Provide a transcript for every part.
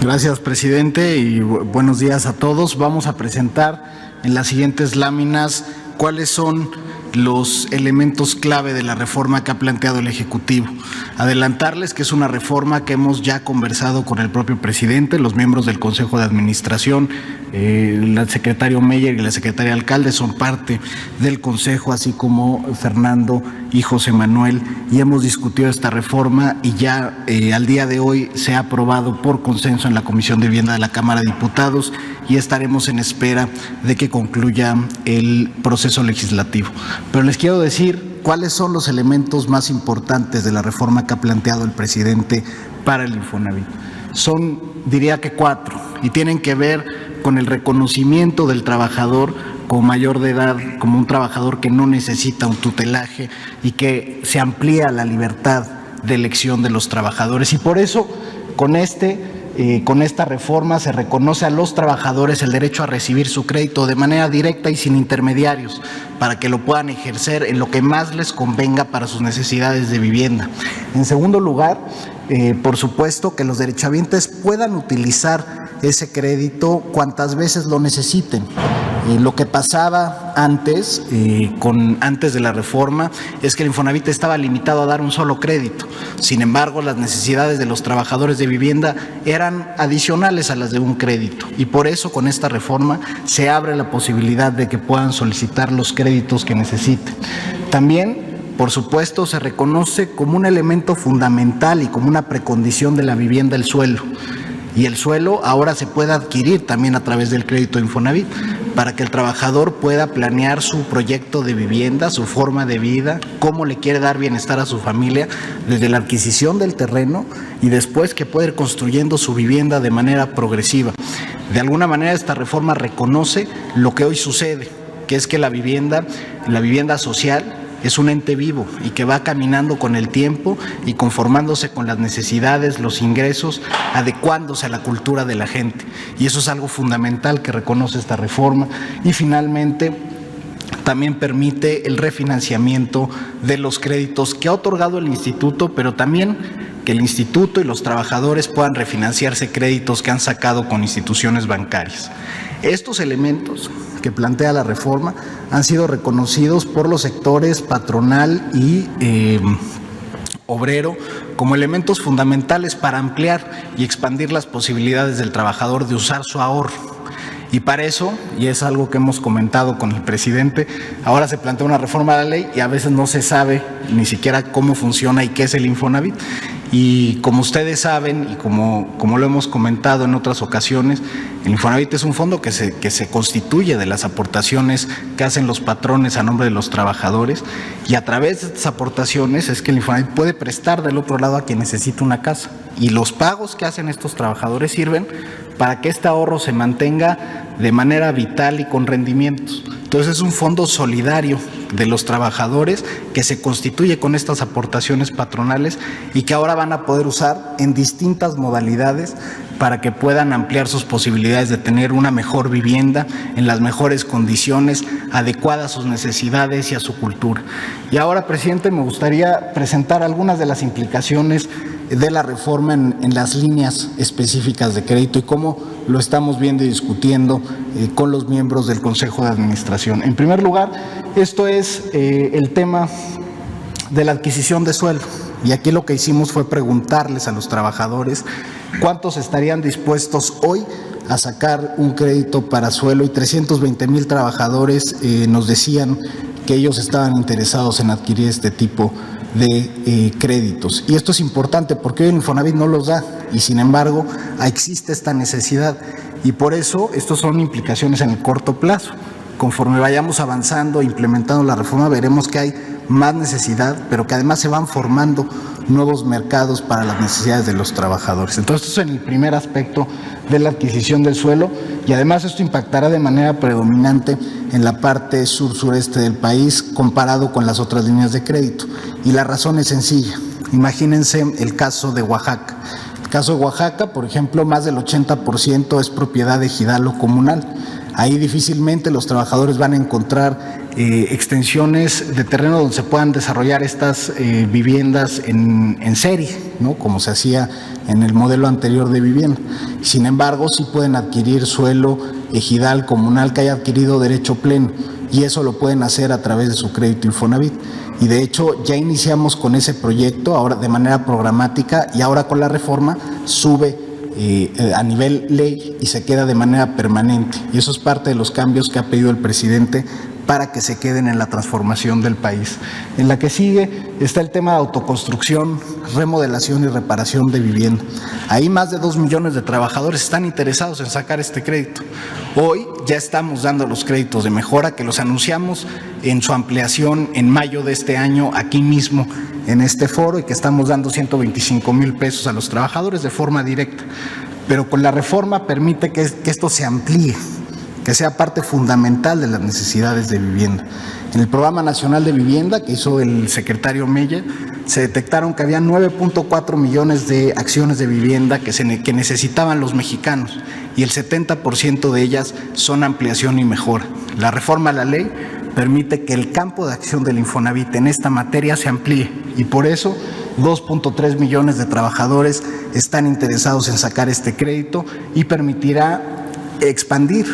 Gracias, presidente, y buenos días a todos. Vamos a presentar en las siguientes láminas cuáles son los elementos clave de la reforma que ha planteado el Ejecutivo. Adelantarles que es una reforma que hemos ya conversado con el propio presidente, los miembros del Consejo de Administración, el secretario Meyer y la secretaria Alcalde son parte del Consejo, así como Fernando y José Manuel, y hemos discutido esta reforma y ya al día de hoy se ha aprobado por consenso en la Comisión de Vivienda de la Cámara de Diputados y estaremos en espera de que concluya el proceso legislativo. Pero les quiero decir cuáles son los elementos más importantes de la reforma que ha planteado el presidente para el Infonavit. Son, diría que 4, y tienen que ver con el reconocimiento del trabajador como mayor de edad, como un trabajador que no necesita un tutelaje y que se amplía la libertad de elección de los trabajadores. Y por eso, con esta reforma se reconoce a los trabajadores el derecho a recibir su crédito de manera directa y sin intermediarios, para que lo puedan ejercer en lo que más les convenga para sus necesidades de vivienda. En segundo lugar, por supuesto, que los derechohabientes puedan utilizar ese crédito cuantas veces lo necesiten. Lo que pasaba antes de la reforma es que el Infonavit estaba limitado a dar un solo crédito. Sin embargo, las necesidades de los trabajadores de vivienda eran adicionales a las de un crédito y por eso con esta reforma se abre la posibilidad de que puedan solicitar los créditos que necesiten. También, por supuesto, se reconoce como un elemento fundamental y como una precondición de la vivienda el suelo. Y el suelo ahora se puede adquirir también a través del crédito Infonavit para que el trabajador pueda planear su proyecto de vivienda, su forma de vida, cómo le quiere dar bienestar a su familia desde la adquisición del terreno y después que pueda ir construyendo su vivienda de manera progresiva. De alguna manera esta reforma reconoce lo que hoy sucede, que es que la vivienda social es un ente vivo y que va caminando con el tiempo y conformándose con las necesidades, los ingresos, adecuándose a la cultura de la gente. Y eso es algo fundamental que reconoce esta reforma. Y finalmente, también permite el refinanciamiento de los créditos que ha otorgado el Instituto, pero también que el Instituto y los trabajadores puedan refinanciarse créditos que han sacado con instituciones bancarias. Estos elementos que plantea la reforma han sido reconocidos por los sectores patronal y obrero como elementos fundamentales para ampliar y expandir las posibilidades del trabajador de usar su ahorro. Y para eso, y es algo que hemos comentado con el presidente, ahora se plantea una reforma de la ley y a veces no se sabe ni siquiera cómo funciona y qué es el Infonavit. Y como ustedes saben y como lo hemos comentado en otras ocasiones, el Infonavit es un fondo que se constituye de las aportaciones que hacen los patrones a nombre de los trabajadores y a través de estas aportaciones es que el Infonavit puede prestar del otro lado a quien necesita una casa. Y los pagos que hacen estos trabajadores sirven para que este ahorro se mantenga de manera vital y con rendimientos. Entonces es un fondo solidario de los trabajadores que se constituye con estas aportaciones patronales y que ahora van a poder usar en distintas modalidades para que puedan ampliar sus posibilidades de tener una mejor vivienda en las mejores condiciones, adecuadas a sus necesidades y a su cultura. Y ahora, presidente, me gustaría presentar algunas de las implicaciones de la reforma en las líneas específicas de crédito y cómo lo estamos viendo y discutiendo con los miembros del Consejo de Administración. En primer lugar, esto es el tema de la adquisición de suelo. Y aquí lo que hicimos fue preguntarles a los trabajadores cuántos estarían dispuestos hoy a sacar un crédito para suelo y 320,000 trabajadores nos decían que ellos estaban interesados en adquirir este tipo de créditos. Y esto es importante porque hoy el Infonavit no los da y sin embargo existe esta necesidad y por eso estos son implicaciones en el corto plazo. Conforme vayamos avanzando e implementando la reforma veremos que hay más necesidad, pero que además se van formando nuevos mercados para las necesidades de los trabajadores. Entonces, esto es en el primer aspecto de la adquisición del suelo y además esto impactará de manera predominante en la parte sur-sureste del país comparado con las otras líneas de crédito. Y la razón es sencilla. Imagínense el caso de Oaxaca. El caso de Oaxaca, por ejemplo, más del 80% es propiedad de ejidal o comunal. Ahí difícilmente los trabajadores van a encontrar extensiones de terreno donde se puedan desarrollar estas viviendas en serie, ¿no? Como se hacía en el modelo anterior de vivienda. Sin embargo, sí pueden adquirir suelo ejidal, comunal, que haya adquirido derecho pleno, y eso lo pueden hacer a través de su crédito Infonavit. Y de hecho ya iniciamos con ese proyecto ahora de manera programática, y ahora con la reforma sube a nivel ley y se queda de manera permanente. Y eso es parte de los cambios que ha pedido el presidente para que se queden en la transformación del país. En la que sigue está el tema de autoconstrucción, remodelación y reparación de vivienda. Ahí más de 2 millones de trabajadores están interesados en sacar este crédito. Hoy ya estamos dando los créditos de mejora que los anunciamos en su ampliación en mayo de este año aquí mismo en este foro, y que estamos dando 125,000 pesos a los trabajadores de forma directa. Pero con la reforma permite que esto se amplíe, que sea parte fundamental de las necesidades de vivienda. En el Programa Nacional de Vivienda que hizo el secretario Meyer, se detectaron que había 9.4 millones de acciones de vivienda que necesitaban los mexicanos, y el 70% de ellas son ampliación y mejora. La reforma a la ley permite que el campo de acción del Infonavit en esta materia se amplíe, y por eso 2.3 millones de trabajadores están interesados en sacar este crédito, y permitirá expandir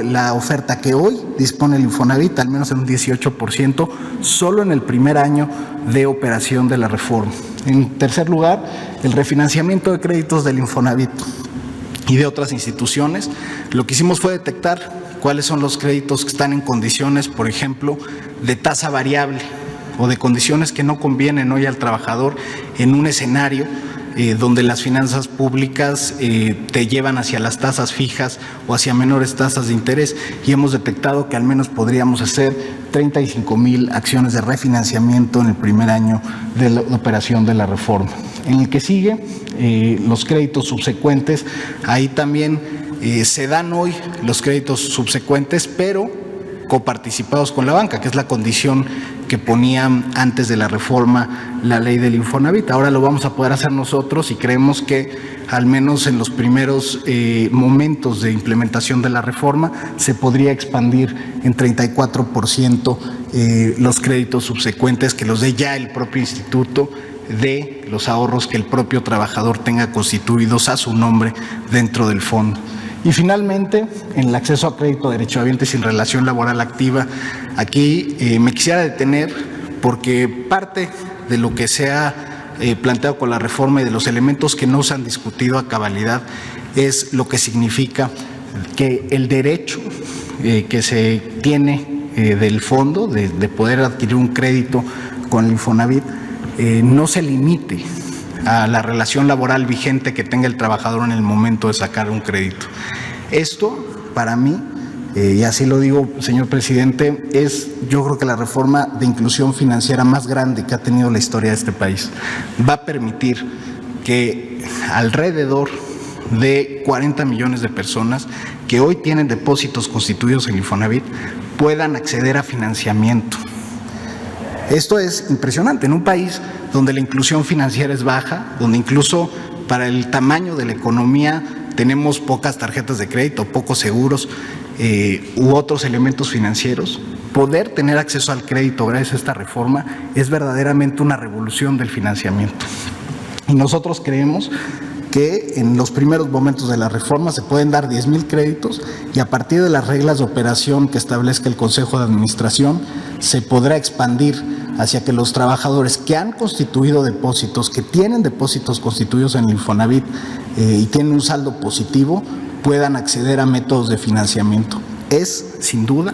la oferta que hoy dispone el Infonavit al menos en un 18% solo en el primer año de operación de la reforma. En tercer lugar, el refinanciamiento de créditos del Infonavit y de otras instituciones. Lo que hicimos fue detectar cuáles son los créditos que están en condiciones, por ejemplo, de tasa variable o de condiciones que no convienen hoy al trabajador en un escenario donde las finanzas públicas te llevan hacia las tasas fijas o hacia menores tasas de interés, y hemos detectado que al menos podríamos hacer 35,000 acciones de refinanciamiento en el primer año de la operación de la reforma. En el que sigue, los créditos subsecuentes, ahí también se dan hoy los créditos subsecuentes, pero coparticipados con la banca, que es la condición que ponía antes de la reforma la ley del Infonavit. Ahora lo vamos a poder hacer nosotros, y creemos que al menos en los primeros momentos de implementación de la reforma se podría expandir en 34% los créditos subsecuentes que los dé ya el propio instituto, de los ahorros que el propio trabajador tenga constituidos a su nombre dentro del fondo. Y finalmente, en el acceso a crédito derechohabiente sin relación laboral activa, aquí me quisiera detener porque parte de lo que se ha planteado con la reforma y de los elementos que no se han discutido a cabalidad es lo que significa que el derecho que se tiene del fondo de poder adquirir un crédito con el Infonavit no se limite a la relación laboral vigente que tenga el trabajador en el momento de sacar un crédito. Esto, para mí, y así lo digo, señor presidente, es yo creo que la reforma de inclusión financiera más grande que ha tenido la historia de este país. Va a permitir que alrededor de 40 millones de personas que hoy tienen depósitos constituidos en Infonavit puedan acceder a financiamiento. Esto es impresionante en un país donde la inclusión financiera es baja, donde incluso para el tamaño de la economía tenemos pocas tarjetas de crédito, pocos seguros u otros elementos financieros. Poder tener acceso al crédito gracias a esta reforma es verdaderamente una revolución del financiamiento. Y nosotros creemos que en los primeros momentos de la reforma se pueden dar 10,000 créditos, y a partir de las reglas de operación que establezca el Consejo de Administración se podrá expandir hacia que los trabajadores que han constituido depósitos, que tienen depósitos constituidos en el Infonavit y tienen un saldo positivo, puedan acceder a métodos de financiamiento. Es, sin duda,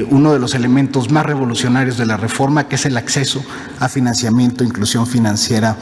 uno de los elementos más revolucionarios de la reforma, que es el acceso a financiamiento e inclusión financiera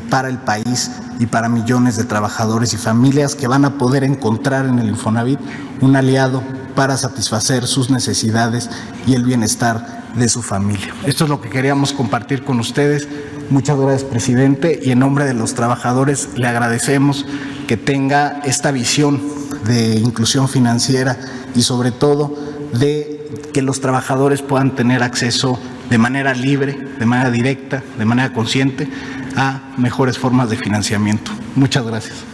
para el país y para millones de trabajadores y familias que van a poder encontrar en el Infonavit un aliado para satisfacer sus necesidades y el bienestar de su familia. Esto es lo que queríamos compartir con ustedes. Muchas gracias, presidente, y en nombre de los trabajadores le agradecemos que tenga esta visión de inclusión financiera y sobre todo de que los trabajadores puedan tener acceso de manera libre, de manera directa, de manera consciente a mejores formas de financiamiento. Muchas gracias.